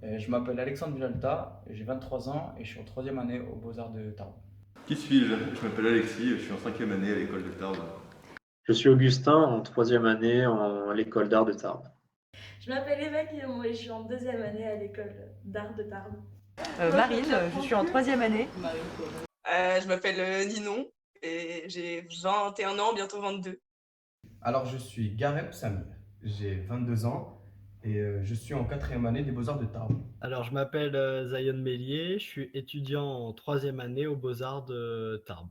Je m'appelle Alexandre Villalta, j'ai 23 ans et je suis en troisième année aux Beaux-Arts de Tarbes. Qui suis-je? Je m'appelle Alexis, je suis en cinquième année à l'école de Tarbes. Je suis Augustin, en troisième année à l'école d'art de Tarbes. Je m'appelle Eva Guillaume et je suis en deuxième année à l'école d'art de Tarbes. Marine, je suis en troisième année. Je m'appelle Ninon et j'ai 21 ans, bientôt 22. Alors, je suis Gareb Samir, j'ai 22 ans et je suis en quatrième année des Beaux-Arts de Tarbes. Alors, je m'appelle Zion Mélier, je suis étudiant en troisième année aux Beaux-Arts de Tarbes.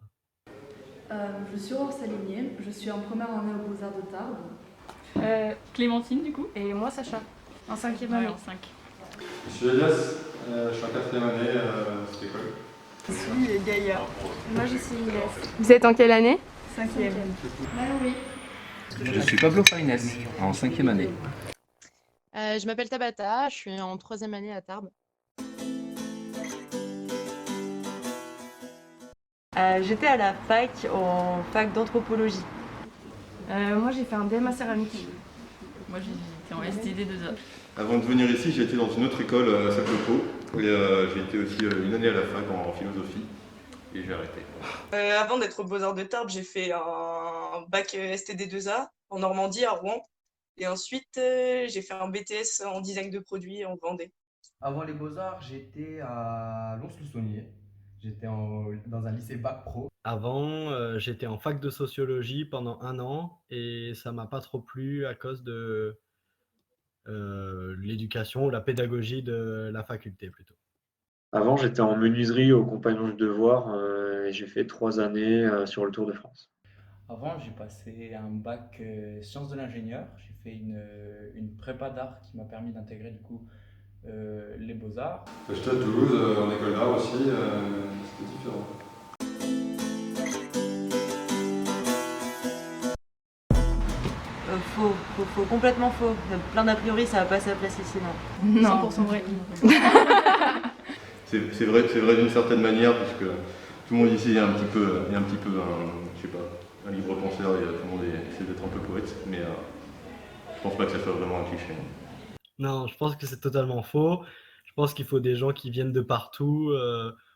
Je suis Aurore Salinier, je suis en première année aux Beaux-Arts de Tarbes. Clémentine du coup. Et moi Sacha, En cinquième année. en 5. Je suis Elias, je suis en quatrième année à cette école. Je suis Gaïa. Moi je suis Inès. Vous êtes en quelle année? Cinquième. Maloué. Je suis Pablo Farines, en cinquième année. Je m'appelle Tabata, je suis en troisième année à Tarbes. J'étais à la fac, en fac d'anthropologie. Moi j'ai fait un DMA céramique. Moi j'étais en STD2A. Avant de venir ici, j'ai été dans une autre école à Saclopo et j'ai été aussi une année à la fac en philosophie et j'ai arrêté. Avant d'être aux Beaux-Arts de Tarbes, j'ai fait un bac STD2A en Normandie, à Rouen. Et ensuite, j'ai fait un BTS en design de produits en Vendée. Avant les Beaux-Arts, j'étais à Lons-le-Saunier. J'étais dans un lycée Bac Pro. Avant, j'étais en fac de sociologie pendant 1 an et ça m'a pas trop plu à cause de l'éducation ou la pédagogie de la faculté plutôt. Avant, j'étais en menuiserie au Compagnon du Devoir et j'ai fait 3 années sur le Tour de France. Avant, j'ai passé un bac sciences de l'ingénieur. J'ai fait une prépa d'art qui m'a permis d'intégrer du coup les Beaux-Arts. J'étais à Toulouse en école d'art aussi, c'était différent. Faux, complètement faux. Plein d'a priori, ça va pas sa place ici, non. 100% vrai. C'est vrai d'une certaine manière, puisque tout le monde ici est un petit peu je sais pas, un libre penseur et tout le monde essaie d'être un peu poète, mais je pense pas que ça soit vraiment un cliché. Non, je pense que c'est totalement faux. Je pense qu'il faut des gens qui viennent de partout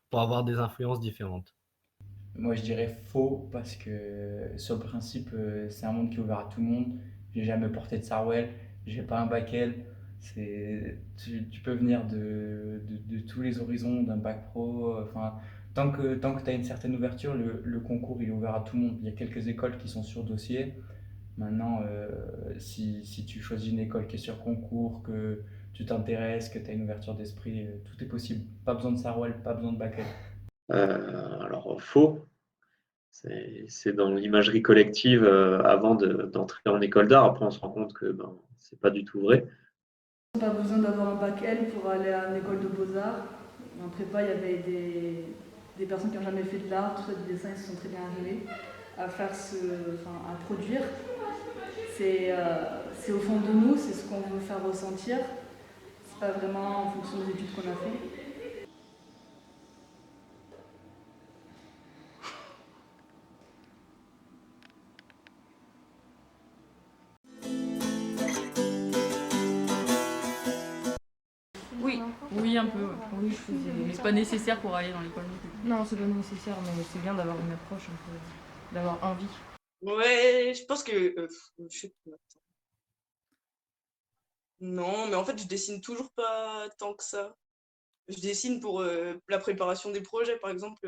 pour avoir des influences différentes. Moi, je dirais faux parce que sur le principe, c'est un monde qui est ouvert à tout le monde. J'ai jamais porté de Sarwell, j'ai pas un bac L. Tu peux venir de tous les horizons d'un bac pro. Enfin, tant que tu as une certaine ouverture, le concours il est ouvert à tout le monde. Il y a quelques écoles qui sont sur dossier. Maintenant, si tu choisis une école qui est sur concours, que tu t'intéresses, que tu as une ouverture d'esprit, tout est possible. Pas besoin de Sarwell, pas besoin de bac L. Alors, faux, c'est dans l'imagerie collective avant d'entrer en école d'art. Après, on se rend compte que c'est pas du tout vrai. Pas besoin d'avoir un bac L pour aller à une école de beaux-arts. En prépa, il y avait des personnes qui n'ont jamais fait de l'art, tout ça, du dessin, ils se sont très bien arrivés à faire à produire. C'est au fond de nous, c'est ce qu'on veut faire ressentir. C'est pas vraiment en fonction des études qu'on a fait. Oui, un peu. Oui, je faisais. Mais c'est pas nécessaire pour aller dans l'école non plus. Non, c'est pas nécessaire, mais c'est bien d'avoir une approche un peu, d'avoir envie. Ouais, je pense que... je sais pas. Non, mais en fait, je dessine toujours pas tant que ça. Je dessine pour la préparation des projets, par exemple,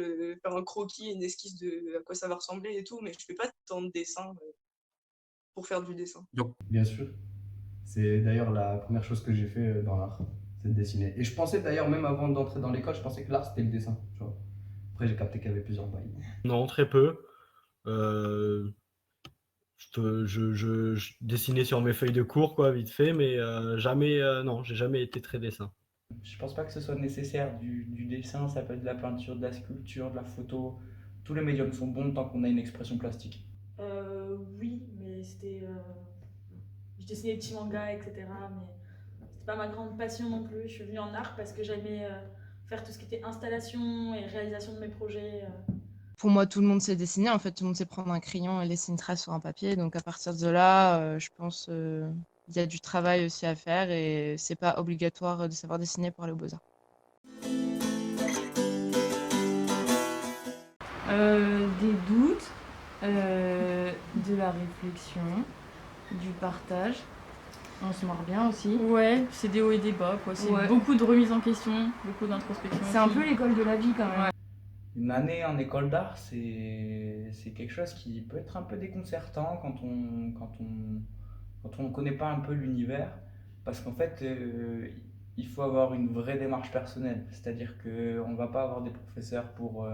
faire un croquis, une esquisse de à quoi ça va ressembler et tout, mais je fais pas tant de dessins pour faire du dessin. Bien sûr. C'est d'ailleurs la première chose que j'ai fait dans l'art, c'est de dessiner. Et je pensais d'ailleurs, même avant d'entrer dans l'école, je pensais que l'art c'était le dessin. Tu vois. Après, j'ai capté qu'il y avait plusieurs bails. Non, très peu. Je dessinais sur mes feuilles de cours, quoi, vite fait, mais jamais, non, j'ai jamais été très dessin. Je pense pas que ce soit nécessaire du dessin, ça peut être de la peinture, de la sculpture, de la photo. Tous les médiums sont bons tant qu'on a une expression plastique. Oui, mais c'était. Je dessinais des petits mangas, etc. Mais c'était pas ma grande passion non plus. Je suis venue en art parce que j'aimais faire tout ce qui était installation et réalisation de mes projets. Pour moi, tout le monde sait dessiner. En fait, tout le monde sait prendre un crayon et laisser une trace sur un papier. Donc, à partir de là, je pense il y a du travail aussi à faire et c'est pas obligatoire de savoir dessiner pour aller aux Beaux-Arts. Des doutes, de la réflexion, du partage. On se marre bien aussi. Ouais, c'est des hauts et des bas, quoi. C'est Ouais. beaucoup de remise en question, beaucoup d'introspection. C'est un aussi. peu l'école de la vie quand même. Ouais. Une année en école d'art, c'est quelque chose qui peut être un peu déconcertant quand on ne connaît pas un peu l'univers, parce qu'en fait, il faut avoir une vraie démarche personnelle. C'est-à-dire qu'on ne va pas avoir des professeurs pour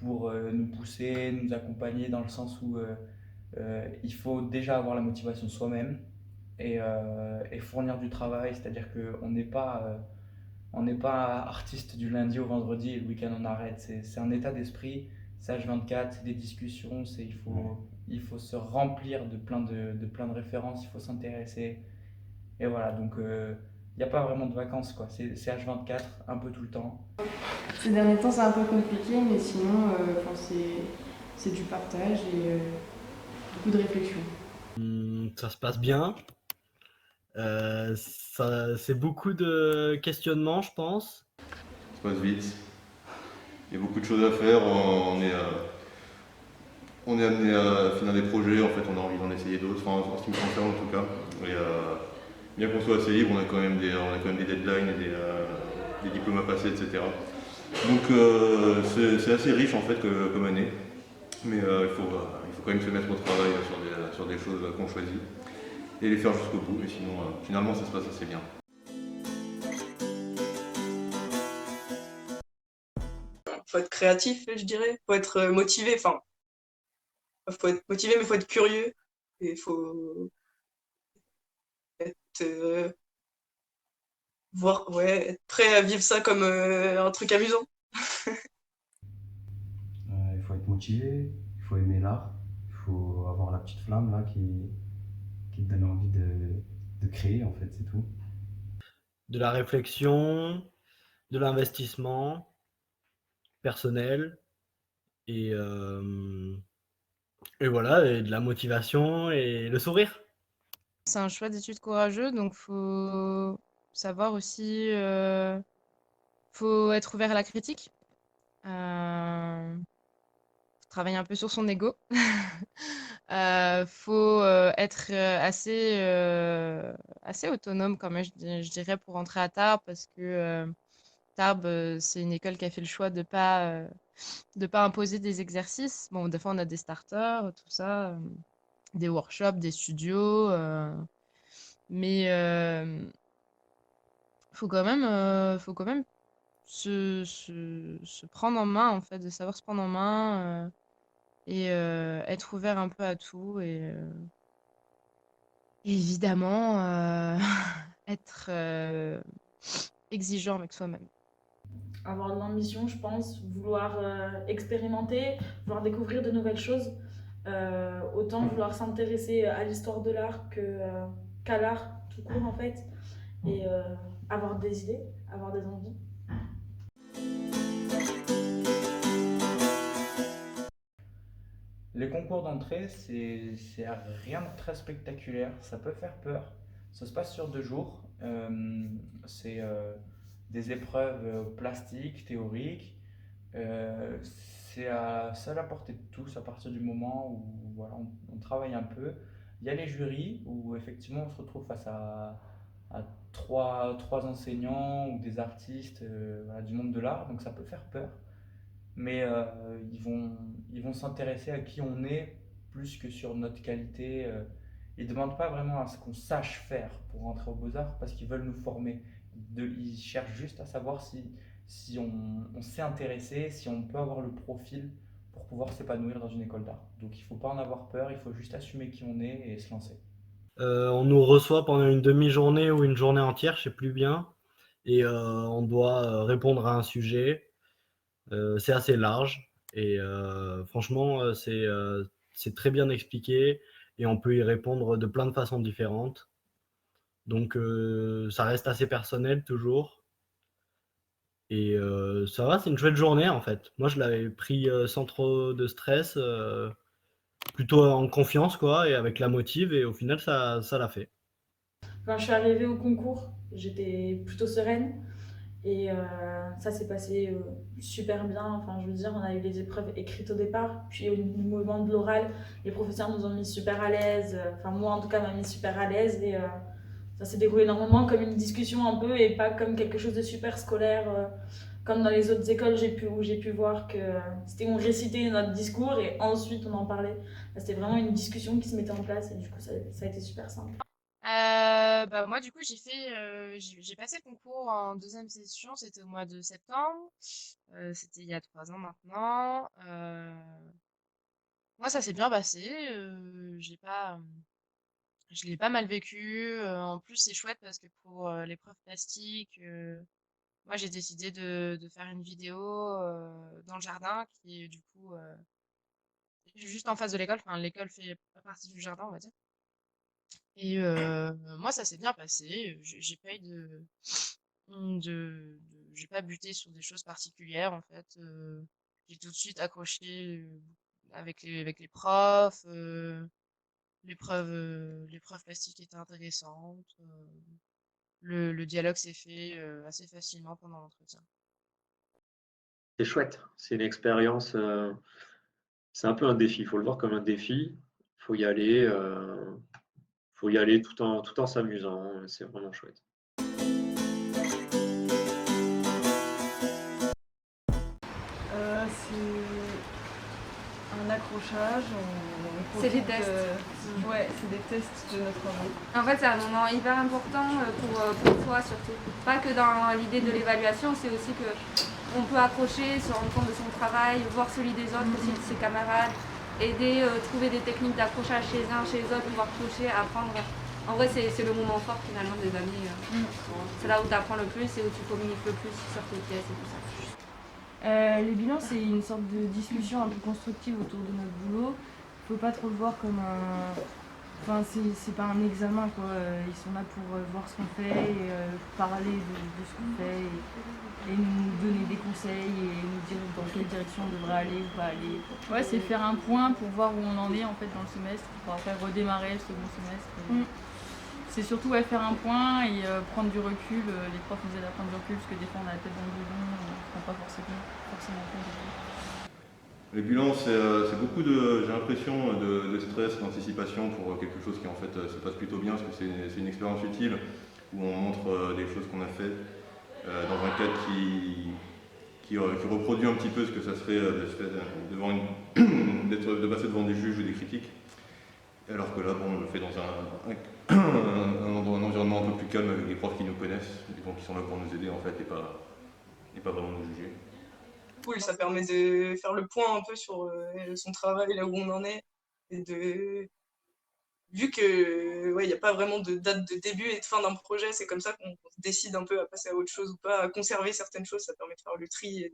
nous pousser, nous accompagner dans le sens où il faut déjà avoir la motivation soi-même et fournir du travail. C'est-à-dire on n'est pas artiste du lundi au vendredi et le week-end on arrête. C'est un état d'esprit, c'est H24, c'est des discussions, il faut se remplir de plein de références, il faut s'intéresser. Et voilà, donc il n'y a pas vraiment de vacances, quoi. C'est H24 un peu tout le temps. Ces derniers temps, c'est un peu compliqué, mais sinon, c'est du partage et beaucoup de réflexion. Ça se passe bien. C'est beaucoup de questionnements, je pense. Ça passe vite. Il y a beaucoup de choses à faire. On est amené à finir des projets. En fait, on a envie d'en essayer d'autres, enfin, en ce qui me concerne en tout cas. Et, bien qu'on soit assez libre, on a quand même des deadlines et des diplômes à passer, etc. Donc c'est assez riche en fait comme année. Mais il faut quand même se mettre au travail sur des choses qu'on choisit et les faire jusqu'au bout. Et sinon, finalement, ça se passe assez bien. Faut être créatif, je dirais. Faut être motivé. Enfin, faut être motivé, mais faut être curieux. Et faut être, être prêt à vivre ça comme un truc amusant. Il faut être motivé, il faut aimer l'art, il faut avoir la petite flamme là qui te donne envie de créer en fait, c'est tout. De la réflexion, de l'investissement personnel et voilà, et de la motivation et le sourire. C'est un choix d'études courageux, donc faut savoir aussi, faut être ouvert à la critique. Faut travailler un peu sur son ego. Faut être assez autonome quand même, je dirais, pour entrer à Tarbes, parce que Tarbes, c'est une école qui a fait le choix de pas imposer des exercices. Bon, des fois, on a des starters, tout ça, des workshops, des studios, mais faut quand même se prendre en main, en fait, de savoir se prendre en main et être ouvert un peu à tout et évidemment être exigeant avec soi-même. Avoir de l'ambition, je pense, vouloir expérimenter, vouloir découvrir de nouvelles choses. Autant vouloir s'intéresser à l'histoire de l'art qu'à l'art tout court en fait. Et avoir des idées, avoir des envies. Les concours d'entrée, c'est rien de très spectaculaire, ça peut faire peur. Ça se passe sur 2 jours. C'est des épreuves plastiques, théoriques. C'est à la portée de tous à partir du moment où voilà, on travaille un peu. Il y a les jurys où effectivement on se retrouve face à trois enseignants ou des artistes voilà, du monde de l'art, donc ça peut faire peur. Mais ils vont s'intéresser à qui on est plus que sur notre qualité. Ils ne demandent pas vraiment à ce qu'on sache faire pour rentrer aux Beaux-Arts parce qu'ils veulent nous former. Ils cherchent juste à savoir si on s'est intéressé, si on peut avoir le profil pour pouvoir s'épanouir dans une école d'art. Donc il ne faut pas en avoir peur, il faut juste assumer qui on est et se lancer. On nous reçoit pendant une demi-journée ou une journée entière, je sais plus bien, et on doit répondre à un sujet. C'est assez large et franchement, c'est très bien expliqué et on peut y répondre de plein de façons différentes. Donc ça reste assez personnel toujours. Et ça va, c'est une chouette journée en fait. Moi, je l'avais pris sans trop de stress, plutôt en confiance quoi, et avec la motive, et au final, ça l'a fait. Quand je suis arrivée au concours, j'étais plutôt sereine. Et ça s'est passé super bien. Enfin, je veux dire, on a eu les épreuves écrites au départ, puis au moment de l'oral, les professeurs nous ont mis super à l'aise. Enfin, moi en tout cas, m'a mis super à l'aise. Et ça s'est déroulé normalement comme une discussion un peu et pas comme quelque chose de super scolaire. Comme dans les autres écoles où j'ai pu voir que c'était on récitait notre discours et ensuite on en parlait. Là, c'était vraiment une discussion qui se mettait en place et du coup, ça a été super simple. Bah, moi, du coup, j'ai passé le concours en deuxième session, c'était au mois de septembre. C'était il y a 3 ans maintenant. Moi, ça s'est bien passé. Je l'ai pas mal vécu. En plus, c'est chouette parce que pour l'épreuve plastique, moi, j'ai décidé de faire une vidéo dans le jardin qui est du coup juste en face de l'école. Enfin, l'école fait partie du jardin, on va dire. Et moi, ça s'est bien passé. J'ai pas eu j'ai pas buté sur des choses particulières en fait. J'ai tout de suite accroché avec les profs. L'épreuve plastique était intéressante. Le dialogue s'est fait assez facilement pendant l'entretien. C'est chouette, c'est une expérience, c'est un peu un défi. Il faut le voir comme un défi. Il faut y aller tout en s'amusant. C'est vraiment chouette. C'est un accrochage. C'est des profite tests. Ouais, c'est des tests de notre travail. En fait, c'est un moment hyper important pour toi surtout. Pas que dans l'idée de l'évaluation, c'est aussi que on peut accrocher, se rendre compte de son travail, voir celui des autres, aussi de ses camarades, aider, trouver des techniques d'accrochage chez un, chez les autres, pouvoir toucher, apprendre. En vrai, c'est le moment fort finalement des années. C'est là où tu apprends le plus et où tu communiques le plus sur tes pièces et tout ça. Les bilans, c'est une sorte de discussion un peu constructive autour de notre boulot. Faut pas trop le voir comme un. Enfin, c'est pas un examen quoi. Ils sont là pour voir ce qu'on fait et parler de ce qu'on fait et nous donner des conseils et nous dire dans quelle direction on devrait aller ou pas aller. Ouais, c'est faire un point pour voir où on en est en fait dans le semestre, pour après redémarrer le second semestre. C'est surtout faire un point et prendre du recul. Les profs nous aident à prendre du recul parce que des fois on a la tête dans le guidon, on ne prend pas forcément compte de tout. Le bilan, c'est beaucoup de, j'ai l'impression, de stress, d'anticipation pour quelque chose qui en fait se passe plutôt bien, parce que c'est une expérience utile où on montre des choses qu'on a faites dans un cadre qui reproduit un petit peu ce que ça serait de passer devant des juges ou des critiques. Alors que là, bon, on le fait dans un environnement un peu plus calme avec des profs qui nous connaissent, et donc qui sont là pour nous aider en fait et pas vraiment nous juger. Cool, ça permet de faire le point un peu sur son travail, là où on en est, et vu que ouais, y a pas vraiment de date de début et de fin d'un projet, c'est comme ça qu'on décide un peu à passer à autre chose ou pas, à conserver certaines choses, ça permet de faire le tri et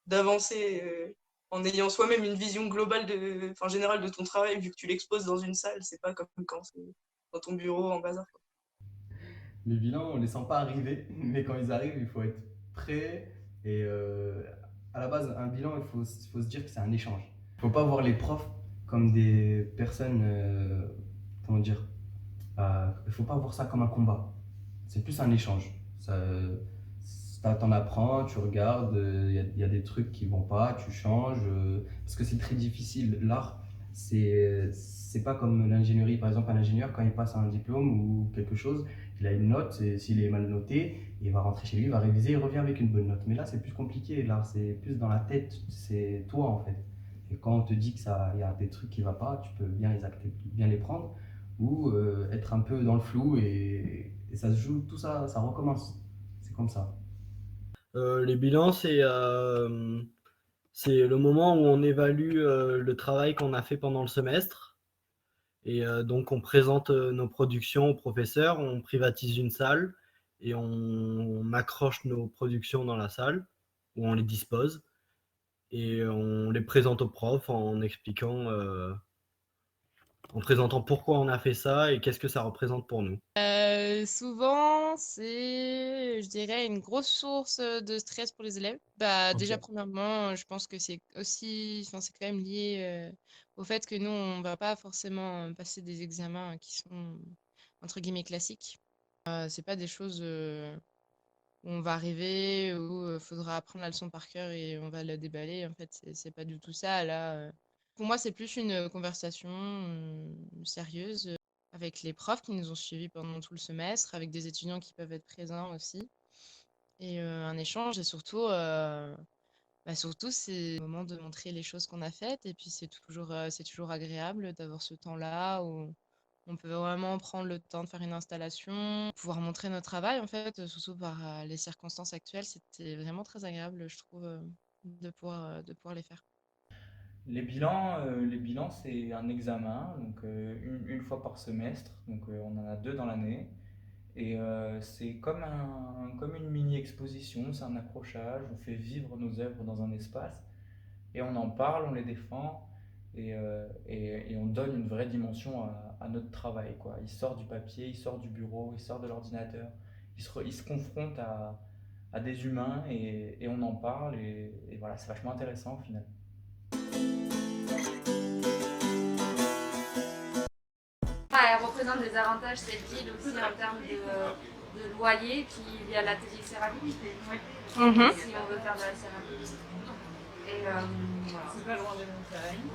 d'avancer en ayant soi-même une vision globale générale de ton travail, vu que tu l'exposes dans une salle, c'est pas comme quand c'est dans ton bureau en bazar. Les bilans, on les sent pas arriver, mais quand ils arrivent, il faut être prêt. Et à la base, un bilan, il faut se dire que c'est un échange. Il ne faut pas voir les profs comme des personnes, comment dire, il ne faut pas voir ça comme un combat. C'est plus un échange. T'en apprends, tu regardes, il y a des trucs qui vont pas, tu changes, parce que c'est très difficile. L'art, c'est pas comme l'ingénierie. Par exemple, un ingénieur, quand il passe un diplôme ou quelque chose, il a une note, et s'il est mal noté, il va rentrer chez lui, il va réviser, il revient avec une bonne note. Mais là, c'est plus compliqué. L'art, c'est plus dans la tête, c'est toi en fait. Et quand on te dit qu'il y a des trucs qui ne vont pas, tu peux bien les acter, bien les prendre, ou être un peu dans le flou et ça se joue, tout ça, ça recommence. C'est comme ça. Les bilans, c'est le moment où on évalue le travail qu'on a fait pendant le semestre. Et donc, on présente nos productions aux professeurs, on privatise une salle et on accroche nos productions dans la salle où on les dispose. Et on les présente aux profs en expliquant, en présentant pourquoi on a fait ça et qu'est-ce que ça représente pour nous. Souvent, c'est, je dirais, une grosse source de stress pour les élèves. Bah, déjà, Ok. premièrement, je pense que c'est aussi, enfin, c'est quand même lié au fait que nous, on va pas forcément passer des examens qui sont, entre guillemets, classiques. C'est pas des choses où on va arriver, où faudra apprendre la leçon par cœur et on va la déballer. En fait, c'est pas du tout ça. Là, pour moi, c'est plus une conversation sérieuse avec les profs qui nous ont suivis pendant tout le semestre, avec des étudiants qui peuvent être présents aussi, et un échange. Et surtout, surtout, c'est le moment de montrer les choses qu'on a faites. Et puis, c'est toujours agréable d'avoir ce temps-là où on peut vraiment prendre le temps de faire une installation, pouvoir montrer notre travail, en fait, surtout par les circonstances actuelles. C'était vraiment très agréable, je trouve, de pouvoir les faire. Les bilans, c'est un examen, donc une fois par semestre, donc on en a 2 dans l'année. Et c'est comme une mini-exposition, c'est un accrochage, on fait vivre nos œuvres dans un espace, et on en parle, on les défend, et on donne une vraie dimension à notre travail, quoi. Il sort du papier, il sort du bureau, il sort de l'ordinateur, il se confronte à des humains, et on en parle, et voilà, c'est vachement intéressant au final. Elle représente des avantages, cette ville aussi, en termes de loyer, qui il y a l'atelier céramique, si on veut faire de la céramique. Et voilà. C'est pas loin des montagnes.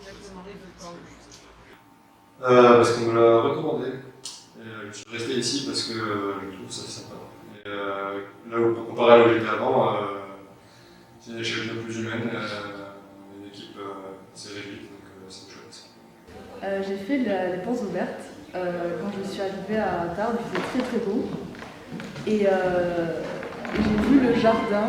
Exactement. Parce qu'on me l'a recommandé. Et, je suis resté ici parce que je trouve ça sympa. Et, là où, comparé à là où j'étais avant, c'est une échelle bien plus humaine, une équipe assez réduite, donc c'est chouette. J'ai fait les portes ouvertes. Quand je suis arrivée à Tarbes, il faisait très très beau. Et j'ai vu le jardin.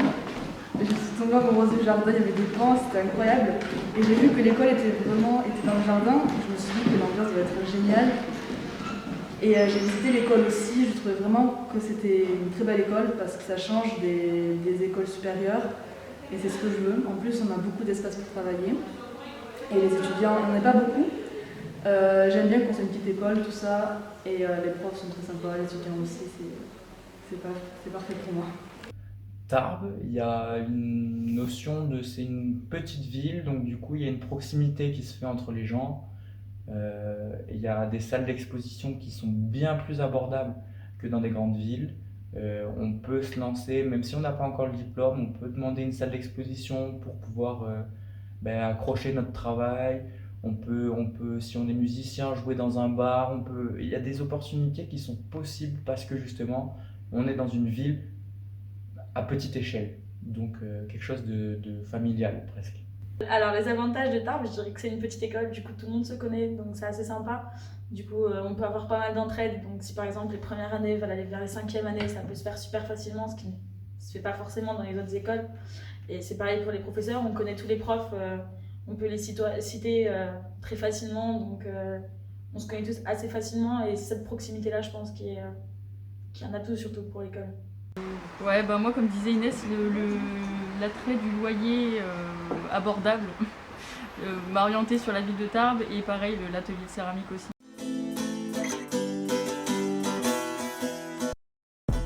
Je suis tombée amoureuse du jardin, il y avait des bancs, c'était incroyable. Et j'ai vu que l'école était dans le jardin. Je me suis dit que l'ambiance devait être géniale. Et j'ai visité l'école aussi. Je trouvais vraiment que c'était une très belle école parce que ça change des écoles supérieures. Et c'est ce que je veux. En plus, on a beaucoup d'espace pour travailler. Et les étudiants, on n'en a pas beaucoup. J'aime bien qu'on soit une petite école, tout ça. Et les profs sont très sympas, les étudiants aussi. C'est parfait pour moi. Tarbes, il y a une notion c'est une petite ville, donc du coup il y a une proximité qui se fait entre les gens. Il y a des salles d'exposition qui sont bien plus abordables que dans des grandes villes. On peut se lancer, même si on n'a pas encore le diplôme, on peut demander une salle d'exposition pour pouvoir accrocher notre travail. Si on est musicien, jouer dans un bar. Il y a des opportunités qui sont possibles parce que justement, on est dans une ville à petite échelle, donc quelque chose de familial presque. Alors les avantages de Tarbes, je dirais que c'est une petite école, du coup tout le monde se connaît, donc c'est assez sympa. Du coup on peut avoir pas mal d'entraide, donc si par exemple les premières années veulent aller vers les 5e années, ça peut se faire super facilement, ce qui ne se fait pas forcément dans les autres écoles. Et c'est pareil pour les professeurs, on connaît tous les profs, on peut les citer très facilement, donc on se connaît tous assez facilement, et c'est cette proximité-là je pense qui est un atout surtout pour l'école. Ouais, moi comme disait Inès, l'attrait du loyer abordable m'a orientée sur la ville de Tarbes, et pareil l'atelier de céramique aussi.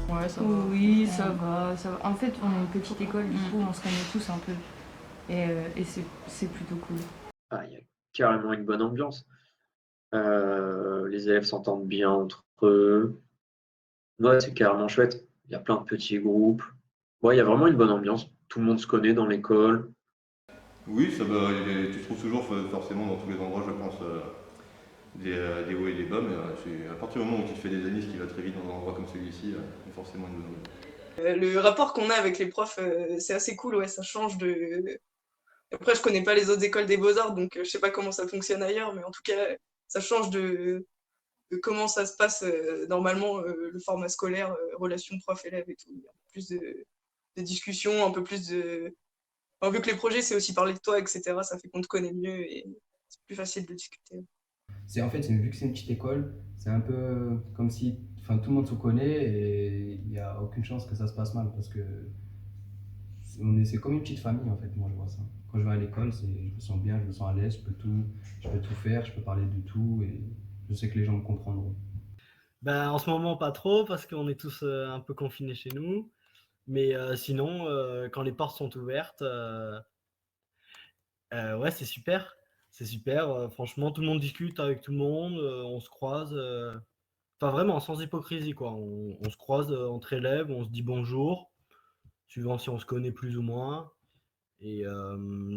Ouais, ça va. Oui, ça va. En fait, on est une petite école, du coup, on se connaît tous un peu. Et c'est plutôt cool. Il y a carrément une bonne ambiance. Les élèves s'entendent bien entre eux. Ouais, c'est carrément chouette. Il y a plein de petits groupes. Ouais, il y a vraiment une bonne ambiance. Tout le monde se connaît dans l'école. Oui, tu trouves toujours forcément dans tous les endroits, je pense, des hauts et des bas, mais à partir du moment où tu te fais des amis, ce qui va très vite dans un endroit comme celui-ci, il y a forcément une bonne ambiance. Le rapport qu'on a avec les profs, c'est assez cool, ouais, ça change de. Après, je connais pas les autres écoles des beaux-arts, donc je sais pas comment ça fonctionne ailleurs, mais en tout cas, ça change de comment ça se passe normalement, le format scolaire, relation prof-élève et tout. Il y a un peu plus de discussions, un peu plus de. Enfin, vu que les projets, c'est aussi parler de toi, etc., ça fait qu'on te connaît mieux et c'est plus facile de discuter. Vu que c'est une petite école, c'est un peu comme si tout le monde se connaît et il n'y a aucune chance que ça se passe mal parce que c'est comme une petite famille en fait, moi je vois ça. Quand je vais à l'école, je me sens bien, je me sens à l'aise, je peux tout faire, je peux parler de tout et je sais que les gens me comprendront. En ce moment, pas trop parce qu'on est tous un peu confinés chez nous. Mais sinon, quand les portes sont ouvertes, ouais, c'est super. C'est super. Franchement, tout le monde discute avec tout le monde, on se croise. Enfin, vraiment, sans hypocrisie, quoi. On se croise entre élèves, on se dit bonjour, suivant si on se connaît plus ou moins. Et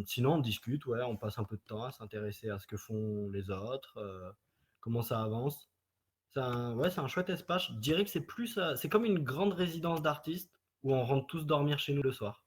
sinon, on discute, ouais, on passe un peu de temps à s'intéresser à ce que font les autres, comment ça avance. Ouais, c'est un chouette espace. Je dirais que c'est plus, c'est comme une grande résidence d'artistes où on rentre tous dormir chez nous le soir.